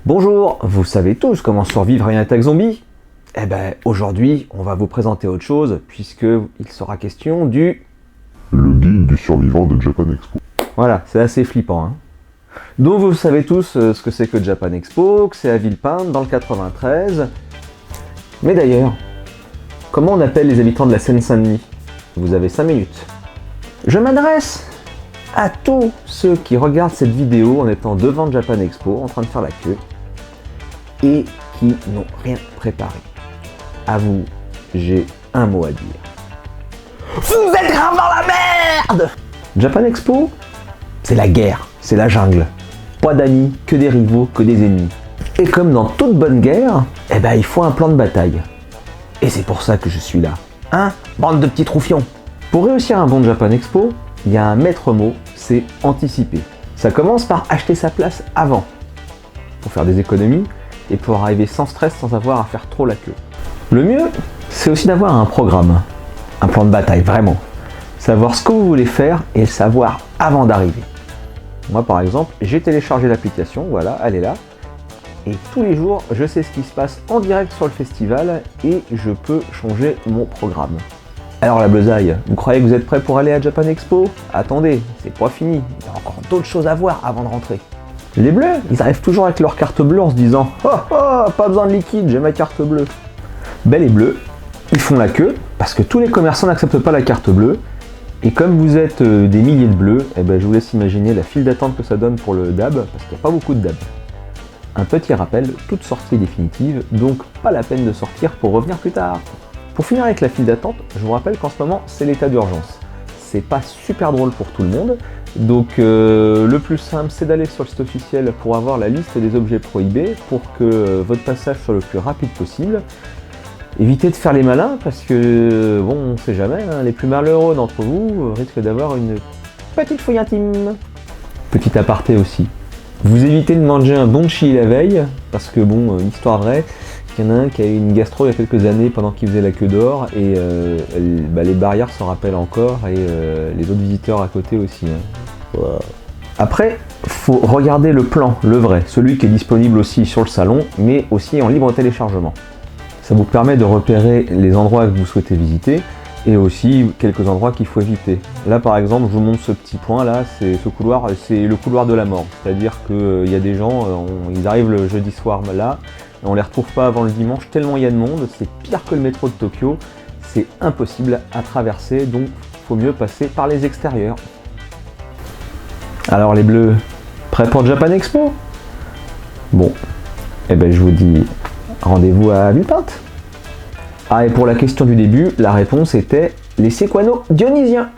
Bonjour, vous savez tous comment survivre à une attaque zombie? Eh ben, aujourd'hui, on va vous présenter autre chose, puisqu'il sera question du... Le guide du survivant de Japan Expo. Voilà, c'est assez flippant, hein. Donc vous savez tous ce que c'est que Japan Expo, que c'est à Villepinte, dans le 93. Mais d'ailleurs, comment on appelle les habitants de la Seine-Saint-Denis? Vous avez 5 minutes. Je m'adresse à tous ceux qui regardent cette vidéo en étant devant Japan Expo, en train de faire la queue, et qui n'ont rien préparé. À vous, j'ai un mot à dire. Vous êtes grave dans la merde! Japan Expo, c'est la guerre, c'est la jungle. Pas d'amis, que des rivaux, que des ennemis. Et comme dans toute bonne guerre, eh ben il faut un plan de bataille. Et c'est pour ça que je suis là. Hein? Bande de petits troufions. Pour réussir un bon Japan Expo, il y a un maître mot, c'est anticiper. Ça commence par acheter sa place avant, pour faire des économies et pour arriver sans stress, sans avoir à faire trop la queue. Le mieux, c'est aussi d'avoir un programme, un plan de bataille, vraiment. Savoir ce que vous voulez faire et le savoir avant d'arriver. Moi par exemple, j'ai téléchargé l'application, voilà, elle est là. Et tous les jours, je sais ce qui se passe en direct sur le festival et je peux changer mon programme. Alors la besaille, vous croyez que vous êtes prêts pour aller à Japan Expo? Attendez, c'est pas fini, il y a encore d'autres choses à voir avant de rentrer. Les bleus, ils arrivent toujours avec leur carte bleue en se disant « Oh oh, pas besoin de liquide, j'ai ma carte bleue ». Ben les bleus, ils font la queue parce que tous les commerçants n'acceptent pas la carte bleue. Et comme vous êtes des milliers de bleus, eh ben je vous laisse imaginer la file d'attente que ça donne pour le DAB, parce qu'il n'y a pas beaucoup de DAB. Un petit rappel, toute sortie est définitive, donc pas la peine de sortir pour revenir plus tard. Pour finir avec la file d'attente, je vous rappelle qu'en ce moment c'est l'état d'urgence. C'est pas super drôle pour tout le monde, donc le plus simple c'est d'aller sur le site officiel pour avoir la liste des objets prohibés, pour que votre passage soit le plus rapide possible. Évitez de faire les malins parce que, bon, on sait jamais, hein, les plus malheureux d'entre vous risquent d'avoir une petite fouille intime. Petit aparté aussi. Vous évitez de manger un donchi la veille, parce que bon, histoire vraie, il y en a un qui a eu une gastro il y a quelques années pendant qu'il faisait la queue d'or, et les barrières s'en rappellent encore, et les autres visiteurs à côté aussi. Hein. Wow. Après, faut regarder le plan, le vrai, celui qui est disponible aussi sur le salon, mais aussi en libre téléchargement. Ça vous permet de repérer les endroits que vous souhaitez visiter et aussi quelques endroits qu'il faut éviter. Là par exemple, je vous montre ce petit point là, c'est ce couloir, c'est le couloir de la mort. C'est-à-dire qu'il y a des gens, ils arrivent le jeudi soir là, et on les retrouve pas avant le dimanche tellement il y a de monde, c'est pire que le métro de Tokyo, c'est impossible à traverser, donc il faut mieux passer par les extérieurs. Alors les bleus, prêts pour Japan Expo? Bon, eh ben je vous dis... rendez-vous à Villepinte. Ah, et pour la question du début, la réponse était les séquanos dionysiens.